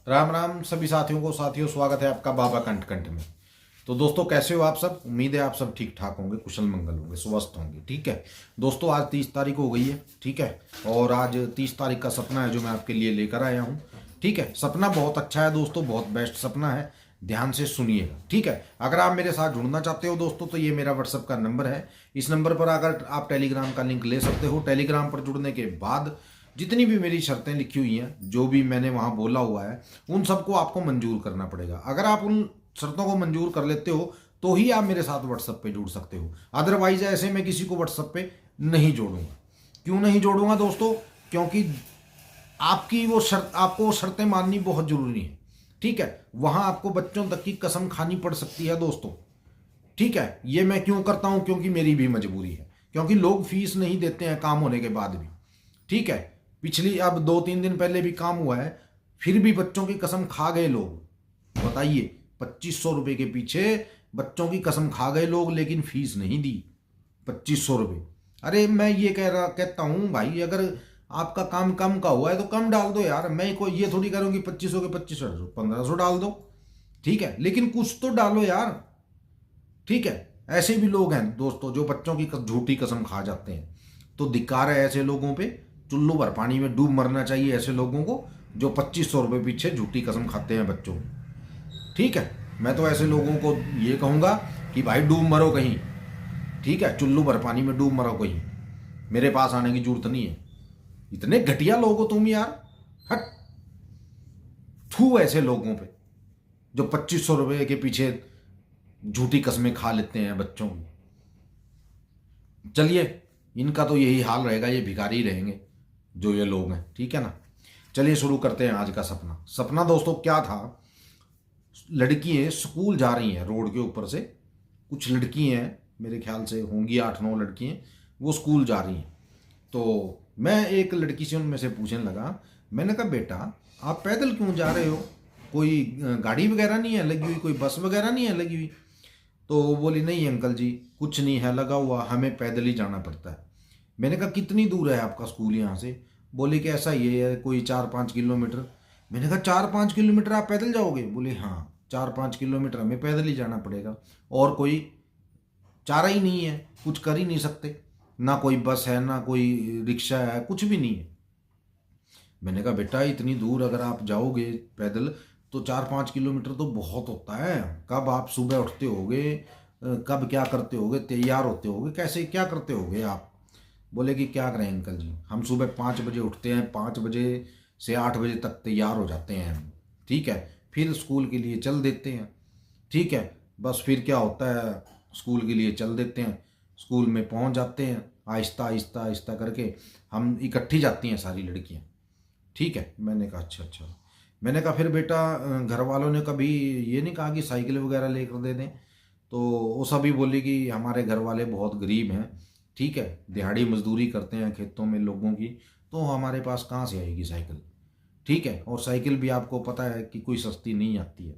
राम राम सभी साथियों को। साथियों, स्वागत है आपका बाबा कंठ कंठ में। तो दोस्तों, कैसे हो आप सब? उम्मीद है आप सब ठीक ठाक होंगे, कुशल मंगल होंगे, स्वस्थ होंगे। ठीक है दोस्तों, आज 30 तारीख हो गई है। ठीक है, और आज 30 तारीख का सपना है जो मैं आपके लिए लेकर आया हूँ। ठीक है, सपना बहुत अच्छा है दोस्तों, बहुत बेस्ट सपना है। ध्यान से सुनिएगा। ठीक है, अगर आप मेरे साथ जुड़ना चाहते हो दोस्तों तो ये मेरा व्हाट्सअप का नंबर है। इस नंबर पर अगर आप टेलीग्राम का लिंक ले सकते हो। टेलीग्राम पर जुड़ने के बाद जितनी भी मेरी शर्तें लिखी हुई हैं, जो भी मैंने वहाँ बोला हुआ है, उन सबको आपको मंजूर करना पड़ेगा। अगर आप उन शर्तों को मंजूर कर लेते हो तो ही आप मेरे साथ व्हाट्सएप पे जुड़ सकते हो। अदरवाइज ऐसे मैं किसी को व्हाट्सएप पे नहीं जोड़ूंगा। क्यों नहीं जोड़ूंगा दोस्तों? क्योंकि आपकी वो शर्त, आपको वो शर्तें माननी बहुत जरूरी है। ठीक है, वहां आपको बच्चों तक की कसम खानी पड़ सकती है दोस्तों। ठीक है, ये मैं क्यों करता हूं? क्योंकि मेरी भी मजबूरी है, क्योंकि लोग फीस नहीं देते हैं काम होने के बाद भी। ठीक है, पिछली अब 2-3 दिन पहले भी काम हुआ है, फिर भी बच्चों की कसम खा गए लोग। बताइए, 2500 रुपये के पीछे बच्चों की कसम खा गए लोग, लेकिन फीस नहीं दी। 2500 रुपये। अरे मैं ये कहता हूँ भाई, अगर आपका काम कम का हुआ है तो कम डाल दो यार। मैं को ये थोड़ी कह रहा हूँ कि 2500 के 2500, 1500 डाल दो। ठीक है, लेकिन कुछ तो डालो यार। ठीक है, ऐसे भी लोग हैं दोस्तों जो बच्चों की झूठी कसम खा जाते हैं। तो धिक्कार है ऐसे लोगों पे। चुल्लू भर पानी में डूब मरना चाहिए ऐसे लोगों को जो 2500 रुपये पीछे झूठी कसम खाते हैं बच्चों को। ठीक है, मैं तो ऐसे लोगों को ये कहूँगा कि भाई डूब मरो कहीं। ठीक है, चुल्लू भर पानी में डूब मरो कहीं, मेरे पास आने की जरूरत नहीं है। इतने घटिया लोग हो तुम यार। हट, थू ऐसे लोगों पे जो 2500 रुपये के पीछे झूठी कस्में खा लेते हैं बच्चों की। चलिए, इनका तो यही हाल रहेगा, ये भिखारी रहेंगे जो ये लोग हैं। ठीक है ना, चलिए शुरू करते हैं आज का सपना। सपना दोस्तों क्या था, लड़कियां स्कूल जा रही हैं रोड के ऊपर से। कुछ लड़की हैं, मेरे ख्याल से होंगी 8-9 लड़कियां, वो स्कूल जा रही हैं। तो मैं एक लड़की से उनमें से पूछने लगा। मैंने कहा, बेटा आप पैदल क्यों जा रहे हो? कोई गाड़ी वगैरह नहीं है लगी हुई, कोई बस वगैरह नहीं है लगी हुई? तो वो बोली, नहीं अंकल जी, कुछ नहीं है लगा हुआ, हमें पैदल ही जाना पड़ता है। मैंने कहा, कितनी दूर है आपका स्कूल यहाँ से? बोले कि ऐसा ये है, कोई 4-5 किलोमीटर। मैंने कहा, 4-5 किलोमीटर आप पैदल जाओगे? बोले हाँ, 4-5 किलोमीटर हमें पैदल ही जाना पड़ेगा, और कोई चारा ही नहीं है, कुछ कर ही नहीं सकते। ना कोई बस है, ना कोई रिक्शा है, कुछ भी नहीं है। मैंने कहा, बेटा इतनी दूर अगर आप जाओगे पैदल तो 4-5 किलोमीटर तो बहुत होता है। कब आप सुबह उठते होगे, कब क्या करते होगे, तैयार होते होगे, कैसे क्या करते होगे आप? बोले कि क्या करें अंकल जी, हम सुबह 5 बजे उठते हैं, 5 बजे से 8 बजे तक तैयार हो जाते हैं हम। ठीक है, फिर स्कूल के लिए चल देते हैं। ठीक है, बस फिर क्या होता है, स्कूल के लिए चल देते हैं, स्कूल में पहुंच जाते हैं, आहिस्ता आहिस्ता आहिस्ता करके हम इकट्ठी जाती हैं सारी लड़कियां। ठीक है, मैंने कहा अच्छा अच्छा। मैंने कहा, फिर बेटा घर वालों ने कभी ये नहीं कहा कि साइकिल वगैरह लेकर दे दें? तो वो सभी बोली कि हमारे घर वाले बहुत गरीब हैं। ठीक है, दिहाड़ी मजदूरी करते हैं खेतों में लोगों की, तो हमारे पास कहाँ से आएगी साइकिल? ठीक है, और साइकिल भी आपको पता है कि कोई सस्ती नहीं आती है।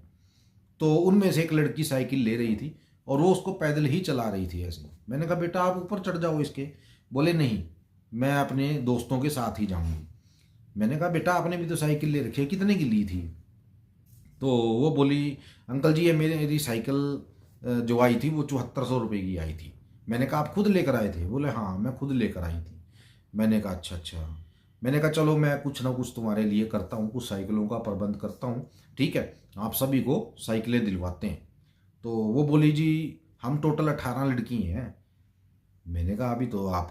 तो उनमें से एक लड़की साइकिल ले रही थी और वो उसको पैदल ही चला रही थी ऐसे। मैंने कहा, बेटा आप ऊपर चढ़ जाओ इसके। बोले नहीं, मैं अपने दोस्तों के साथ ही जाऊंगी। मैंने कहा, बेटा आपने भी तो साइकिल ले रखी है, कितने की ली थी? तो वो बोली, अंकल जी ये मेरी साइकिल जो आई थी वो 7400 रुपये की आई थी। मैंने कहा, आप खुद लेकर आए थे? बोले हाँ, मैं खुद लेकर आई थी। मैंने कहा अच्छा अच्छा। मैंने कहा, चलो मैं कुछ ना कुछ तुम्हारे लिए करता हूँ, कुछ साइकिलों का प्रबंध करता हूँ। ठीक है, आप सभी को साइकिलें दिलवाते हैं। तो वो बोली, जी हम टोटल 18 लड़की हैं। मैंने कहा, अभी तो आप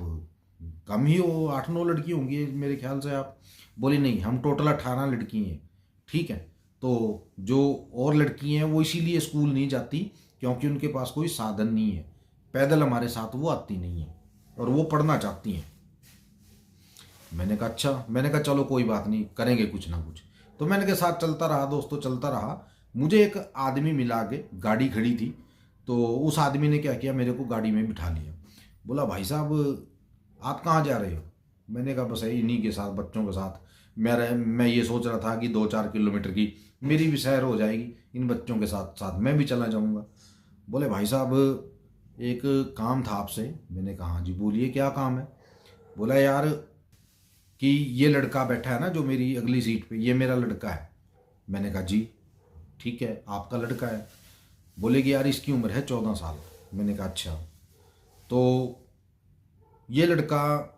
कम ही हो, 8-9 लड़की होंगी मेरे ख्याल से आप। बोली नहीं, हम टोटल 18 लड़की हैं। ठीक है, तो जो और लड़की हैं वो इसीलिए स्कूल नहीं जाती क्योंकि उनके पास कोई साधन नहीं है, पैदल हमारे साथ वो आती नहीं है और वो पढ़ना चाहती हैं। मैंने कहा अच्छा। मैंने कहा चलो कोई बात नहीं, करेंगे कुछ ना कुछ। तो मैंने के साथ चलता रहा दोस्तों, चलता रहा। मुझे एक आदमी मिला, आगे गाड़ी खड़ी थी। तो उस आदमी ने क्या किया, मेरे को गाड़ी में बिठा लिया। बोला, भाई साहब आप कहाँ जा रहे हो? मैंने कहा, बस इन्हीं के साथ, बच्चों के साथ। मैं ये सोच रहा था कि 2-4 किलोमीटर की मेरी भी सैर हो जाएगी, इन बच्चों के साथ साथ मैं भी चला जाऊंगा। बोले, भाई साहब एक काम था आपसे। मैंने कहा, हाँ जी बोलिए, क्या काम है? बोला, यार कि ये लड़का बैठा है ना जो मेरी अगली सीट पे, ये मेरा लड़का है। मैंने कहा जी ठीक है, आपका लड़का है। बोले कि यार इसकी उम्र है 14 साल। मैंने कहा अच्छा, तो ये लड़का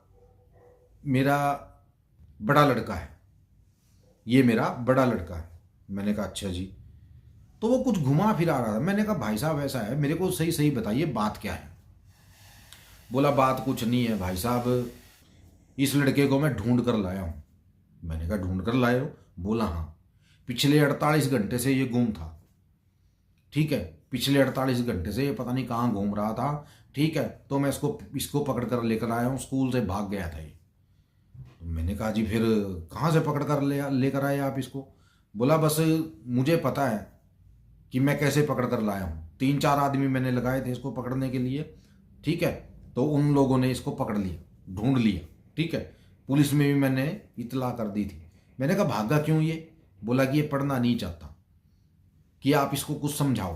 मेरा बड़ा लड़का है, ये मेरा बड़ा लड़का है। मैंने कहा अच्छा जी। तो वो कुछ घुमा फिरा रहा था। मैंने कहा भाई साहब ऐसा है, मेरे को सही सही बताइए बात क्या है। बोला बात कुछ नहीं है भाई साहब, इस लड़के को मैं ढूंढ कर लाया हूँ। मैंने कहा ढूंढ कर लाए हो? बोला हाँ, पिछले 48 घंटे से ये गुम था। ठीक है, पिछले 48 घंटे से ये पता नहीं कहाँ घूम रहा था। ठीक है, तो मैं इसको पकड़ कर लेकर आया हूँ, स्कूल से भाग गया था ये। तो मैंने कहा जी फिर कहाँ से पकड़ कर लेकर आए आप इसको? बोला बस मुझे पता है कि मैं कैसे पकड़ कर लाया हूँ, 3-4 आदमी मैंने लगाए थे इसको पकड़ने के लिए। ठीक है, तो उन लोगों ने इसको पकड़ लिया, ढूंढ लिया। ठीक है, पुलिस में भी मैंने इतला कर दी थी। मैंने कहा भागा क्यों ये? बोला कि ये पढ़ना नहीं चाहता, कि आप इसको कुछ समझाओ।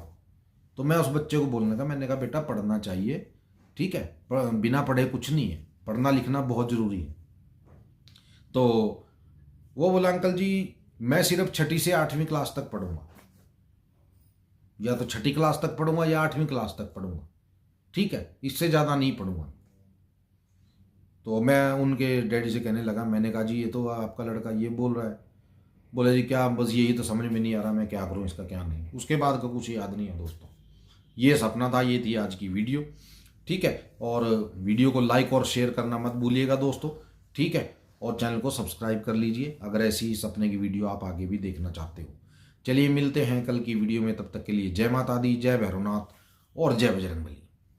तो मैं उस बच्चे को बोलने का, मैंने कहा बेटा पढ़ना चाहिए। ठीक है, बिना पढ़े कुछ नहीं है, पढ़ना लिखना बहुत ज़रूरी है। तो वो बोला अंकल जी मैं सिर्फ 6ठी से 8वीं क्लास तक पढ़ूंगा, या तो 6ठी क्लास तक पढ़ूंगा या 8वीं क्लास तक पढ़ूंगा। ठीक है, इससे ज़्यादा नहीं पढ़ूंगा। तो मैं उनके डैडी से कहने लगा, मैंने कहा जी ये तो आपका लड़का ये बोल रहा है। बोले जी क्या, बस यही तो समझ में नहीं आ रहा मैं क्या करूं इसका क्या नहीं। उसके बाद का कुछ याद नहीं है दोस्तों। ये सपना था, ये थी आज की वीडियो। ठीक है, और वीडियो को लाइक और शेयर करना मत भूलिएगा दोस्तों। ठीक है, और चैनल को सब्सक्राइब कर लीजिए अगर ऐसी ही सपने की वीडियो आप आगे भी देखना चाहते हो। चलिए मिलते हैं कल की वीडियो में, तब तक के लिए जय माता दी, जय भैरवनाथ और जय बजरंगबली।